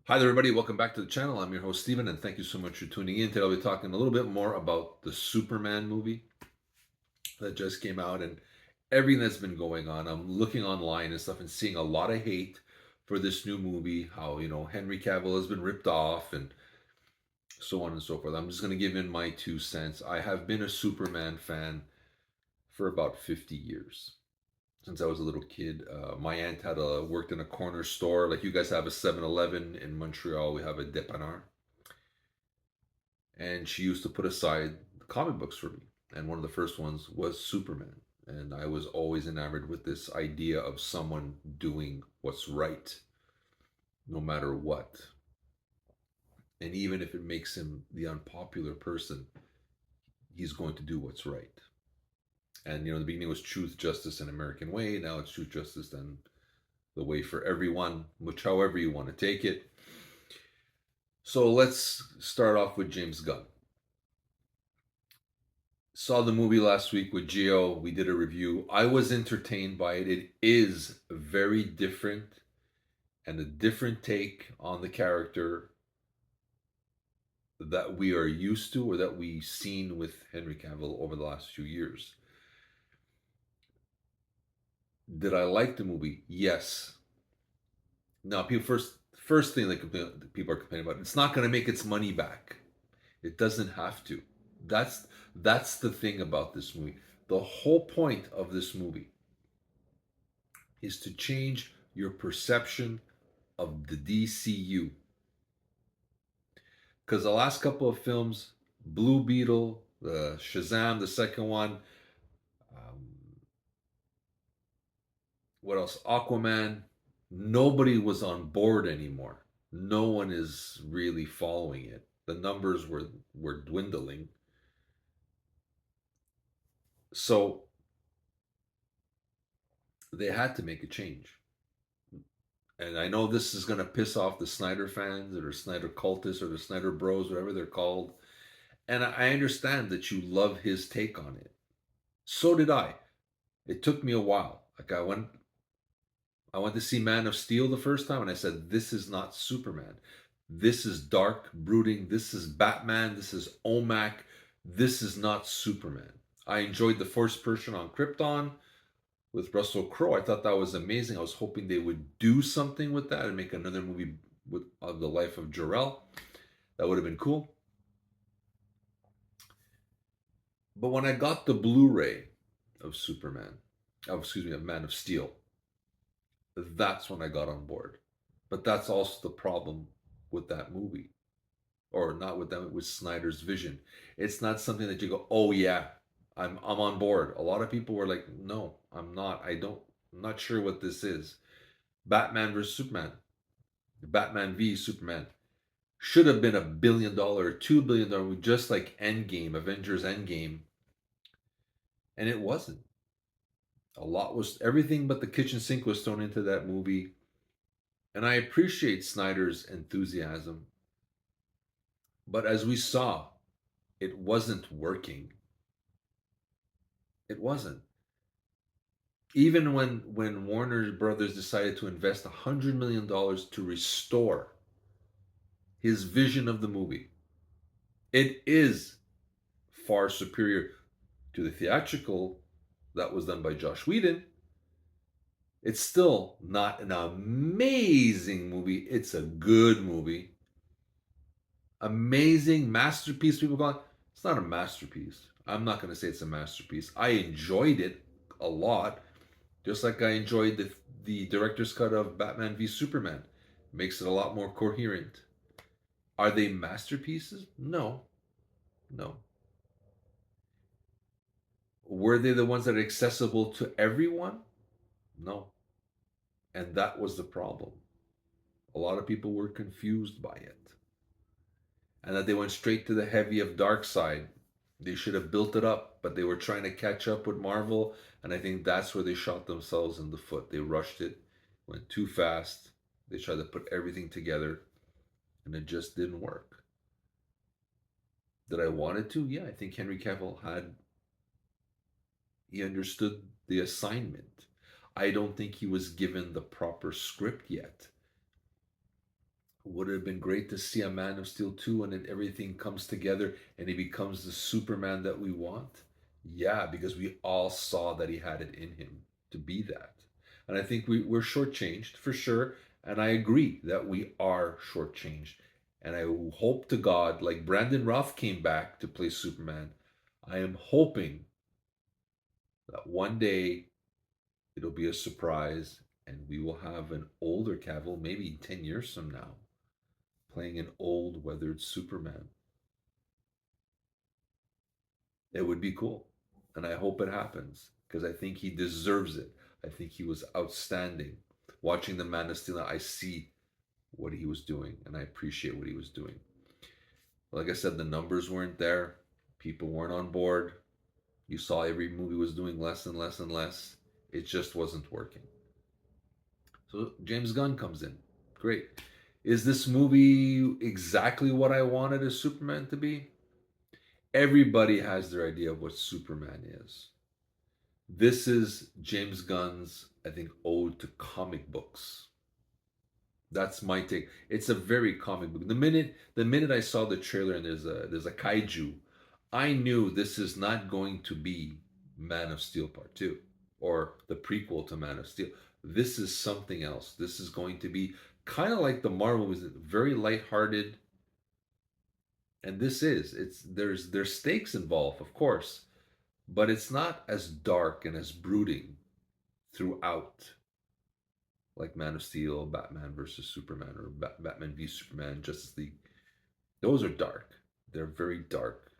Hi there, everybody. Welcome back to the channel. I'm your host, Steven, and thank you so much for tuning in. Today, I'll be talking a little bit more about the Superman movie that just came out and everything that's been going on. I'm looking online and stuff and seeing a lot of hate for this new movie, how, Henry Cavill has been ripped off and so on and so forth. I'm just going to give in my 2 cents. I have been a Superman fan for about 50 years. Since I was a little kid, my aunt had worked in a corner store. Like you guys have a 7-Eleven in Montreal, we have a Dépanneur, and she used to put aside comic books for me. And one of the first ones was Superman. And I was always enamored with this idea of someone doing what's right, no matter what. And even if it makes him the unpopular person, he's going to do what's right. And the beginning was truth, justice, and American way. Now it's truth, justice, and the way for everyone, which however you want to take it. So let's start off with James Gunn. Saw the movie last week with Gio. We did a review. I was entertained by it. It is very different and a different take on the character that we are used to or that we've seen with Henry Cavill over the last few years. Did I like the movie? Yes. Now, people first thing that people are complaining about, it's not going to make its money back. It doesn't have to. That's that's the thing about this movie. The whole point of this movie is to change your perception of the DCU. Because the last couple of films, Blue Beetle, the Shazam, the second one, um, what else? Aquaman. Nobody was on board anymore. No one is really following it. The numbers were dwindling. So they had to make a change. And I know this is going to piss off the Snyder fans or the Snyder cultists or the Snyder bros, whatever they're called. And I understand that you love his take on it. So did I. It took me a while. Like I went to see Man of Steel the first time and I said, this is not Superman. This is dark, brooding. This is Batman. This is Omac. This is not Superman. I enjoyed the first person on Krypton with Russell Crowe. I thought that was amazing. I was hoping they would do something with that and make another movie with of the life of Jor-El. That would have been cool. But when I got the Blu-ray of Superman, excuse me, of Man of Steel, that's when I got on board. But that's also the problem with that movie, or not with them, with Snyder's vision. It's not something that you go, oh yeah, I'm on board. A lot of people were like, no, I'm not. I'm not sure what this is. Batman versus Superman, Batman v Superman should have been $1 billion, $2 billion, just like Endgame, Avengers Endgame, and it wasn't. Everything but the kitchen sink was thrown into that movie, and I appreciate Snyder's enthusiasm, but as we saw, it wasn't working. It wasn't. Even when Warner Brothers decided to invest $100 million to restore his vision of the movie, it is far superior to the theatrical that was done by Josh Whedon. It's still not an amazing movie. It's a good movie. Amazing masterpiece. People call it. It's not a masterpiece. I'm not going to say it's a masterpiece. I enjoyed it a lot, just like I enjoyed the director's cut of Batman v Superman. Makes it a lot more coherent. Are they masterpieces? No, no. Were they the ones that are accessible to everyone? No. And that was the problem. A lot of people were confused by it. And that they went straight to the heavy of Dark Side. They should have built it up, but they were trying to catch up with Marvel, and I think that's where they shot themselves in the foot. They rushed it, went too fast. They tried to put everything together, and it just didn't work. Did I want it to? Yeah, I think Henry Cavill he understood the assignment. I don't think he was given the proper script yet. Would it have been great to see a Man of Steel 2 and then everything comes together and he becomes the Superman that we want? Yeah, because we all saw that he had it in him to be that. And I think we're shortchanged for sure. And I agree that we are shortchanged. And I hope to God, like Brandon Routh came back to play Superman, I am hoping that one day it'll be a surprise and we will have an older Cavill, maybe 10 years from now, playing an old weathered Superman. It would be cool. And I hope it happens because I think he deserves it. I think he was outstanding. Watching the Man of Steel, I see what he was doing and I appreciate what he was doing. Like I said, the numbers weren't there. People weren't on board. You saw every movie was doing less and less and less. It just wasn't working. So James Gunn comes in. Great. Is this movie exactly what I wanted a Superman to be? Everybody has their idea of what Superman is. This is James Gunn's, I think, ode to comic books. That's my take. It's a very comic book. The minute I saw the trailer and there's a kaiju, I knew this is not going to be Man of Steel Part 2 or the prequel to Man of Steel. This is something else. This is going to be kind of like the Marvel was very lighthearted, and this is it's there's stakes involved, of course, but it's not as dark and as brooding throughout like Man of Steel, Batman versus Superman, or Batman v Superman, Justice League. Those are dark. They're very dark.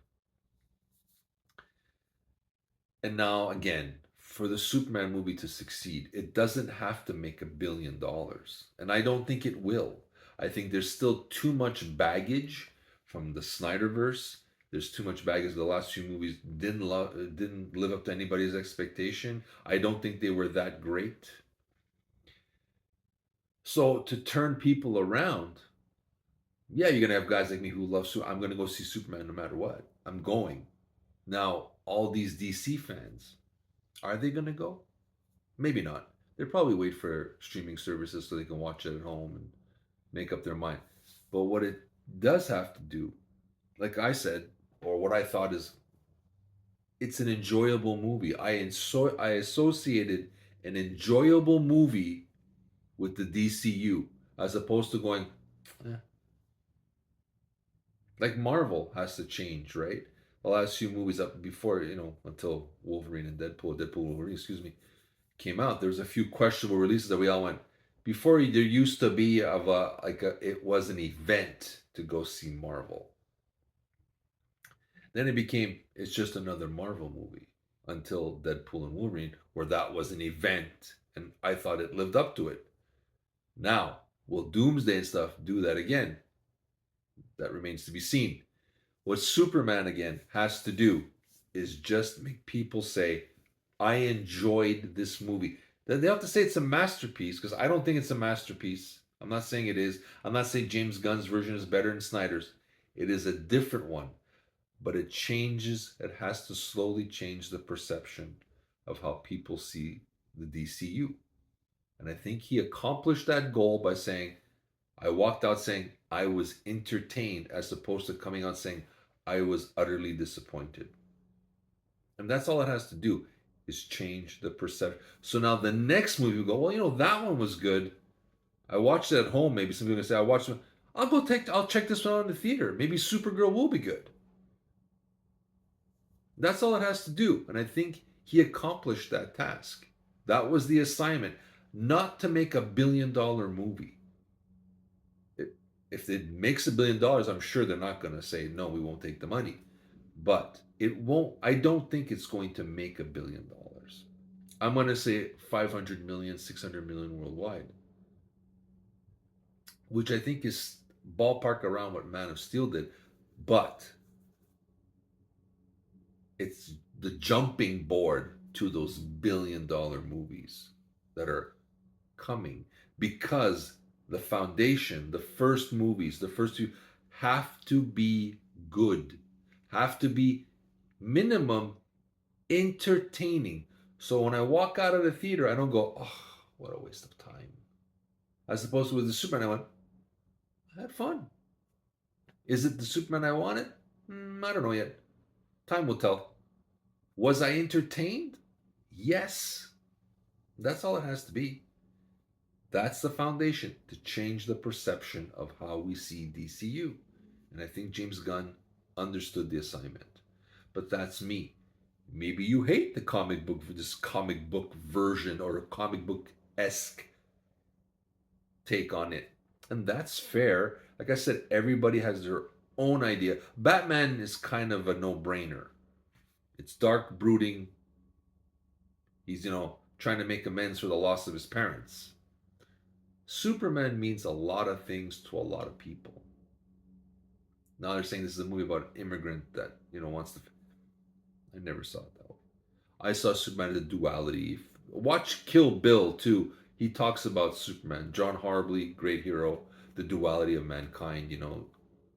And now again, for the Superman movie to succeed, it doesn't have to make $1 billion, and I don't think it will. I think there's still too much baggage from the Snyderverse. There's too much baggage. The last few movies didn't live up to anybody's expectation. I don't think they were that great. So to turn people around, yeah, you're gonna have guys like me who love Superman. I'm gonna go see Superman no matter what. I'm going. Now, all these DC fans, are they gonna go? Maybe not. They'll probably wait for streaming services so they can watch it at home and make up their mind. But what it does have to do, like I said, or what I thought is, it's an enjoyable movie. I associated an enjoyable movie with the DCU as opposed to going, eh, like Marvel has to change, right? The last few movies up before, until Wolverine and Deadpool Wolverine, excuse me, came out, there was a few questionable releases that we all went. Before there used to be it was an event to go see Marvel. Then it became it's just another Marvel movie until Deadpool and Wolverine, where that was an event, and I thought it lived up to it. Now, will Doomsday and stuff do that again? That remains to be seen. What Superman again has to do is just make people say, I enjoyed this movie. They have to say it's a masterpiece because I don't think it's a masterpiece. I'm not saying it is. I'm not saying James Gunn's version is better than Snyder's. It is a different one, but it has to slowly change the perception of how people see the DCU. And I think he accomplished that goal by saying, I walked out saying I was entertained as opposed to coming out saying I was utterly disappointed. And that's all it has to do is change the perception. So now the next movie will go, well, that one was good. I watched it at home. Maybe somebody's gonna say, I watched it. I'll check this one out in the theater. Maybe Supergirl will be good. That's all it has to do. And I think he accomplished that task. That was the assignment, not to make $1 billion movie. If it makes $1 billion, I'm sure they're not going to say, no, we won't take the money. But it won't, I don't think it's going to make $1 billion. I'm going to say 500 million, 600 million worldwide, which I think is ballpark around what Man of Steel did. But it's the jumping board to those $1 billion movies that are coming because the foundation, the first movies, the first two have to be good, have to be minimum entertaining. So when I walk out of the theater, I don't go, oh, what a waste of time. As opposed to with the Superman, I went, I had fun. Is it the Superman I wanted? I don't know yet. Time will tell. Was I entertained? Yes. That's all it has to be. That's the foundation to change the perception of how we see DCU. And I think James Gunn understood the assignment. But that's me. Maybe you hate the comic book, this comic book version or a comic book esque take on it. And that's fair. Like I said, everybody has their own idea. Batman is kind of a no brainer. It's dark, brooding. He's, trying to make amends for the loss of his parents. Superman means a lot of things to a lot of people. Now they're saying this is a movie about an immigrant that, wants to. I never saw it that way. I saw Superman as a duality. Watch Kill Bill too. He talks about Superman. John Harbley, great hero. The duality of mankind.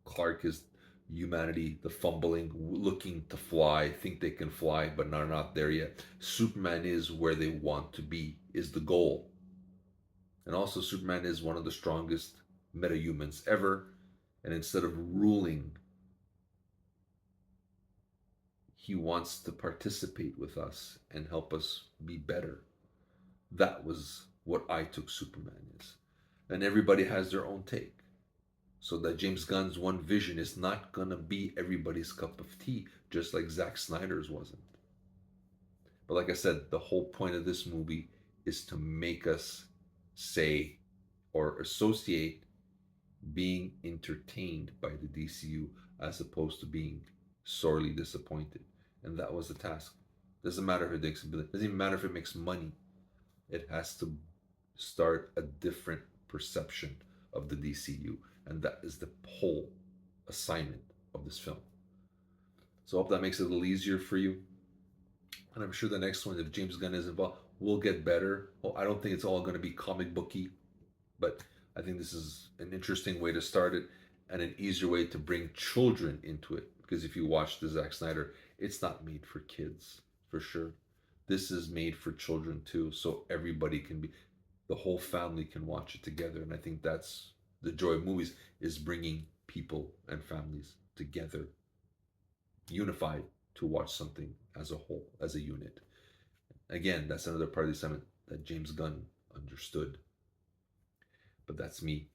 Clark is humanity, the fumbling, looking to fly, think they can fly, but are not there yet. Superman is where they want to be, is the goal. And also, Superman is one of the strongest metahumans ever. And instead of ruling, he wants to participate with us and help us be better. That was what I took Superman is. And everybody has their own take. So that James Gunn's one vision is not going to be everybody's cup of tea, just like Zack Snyder's wasn't. But like I said, the whole point of this movie is to make us say or associate being entertained by the DCU as opposed to being sorely disappointed. And that was the task. Doesn't matter if it makes, doesn't even matter if it makes money. It has to start a different perception of the DCU. And that is the whole assignment of this film. So I hope that makes it a little easier for you. And I'm sure the next one, if James Gunn is involved, will get better. Well, I don't think it's all going to be comic booky, but I think this is an interesting way to start it and an easier way to bring children into it. Because if you watch the Zack Snyder, it's not made for kids, for sure. This is made for children too, so everybody can be, the whole family can watch it together. And I think that's the joy of movies, is bringing people and families together, unified, to watch something as a whole, as a unit. Again, that's another part of the assignment that James Gunn understood. But that's me.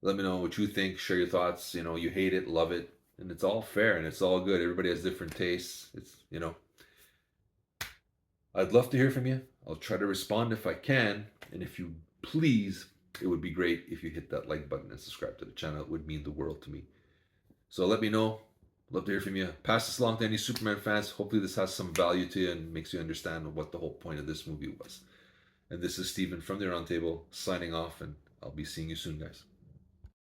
Let me know what you think. Share your thoughts. You hate it, love it, and it's all fair and it's all good. Everybody has different tastes. I'd love to hear from you. I'll try to respond if I can. And if you please, it would be great if you hit that like button and subscribe to the channel. It would mean the world to me. So let me know. Love to hear from you. Pass this along to any Superman fans. Hopefully this has some value to you and makes you understand what the whole point of this movie was. And this is Steven from the Aroundtable signing off, and I'll be seeing you soon, guys.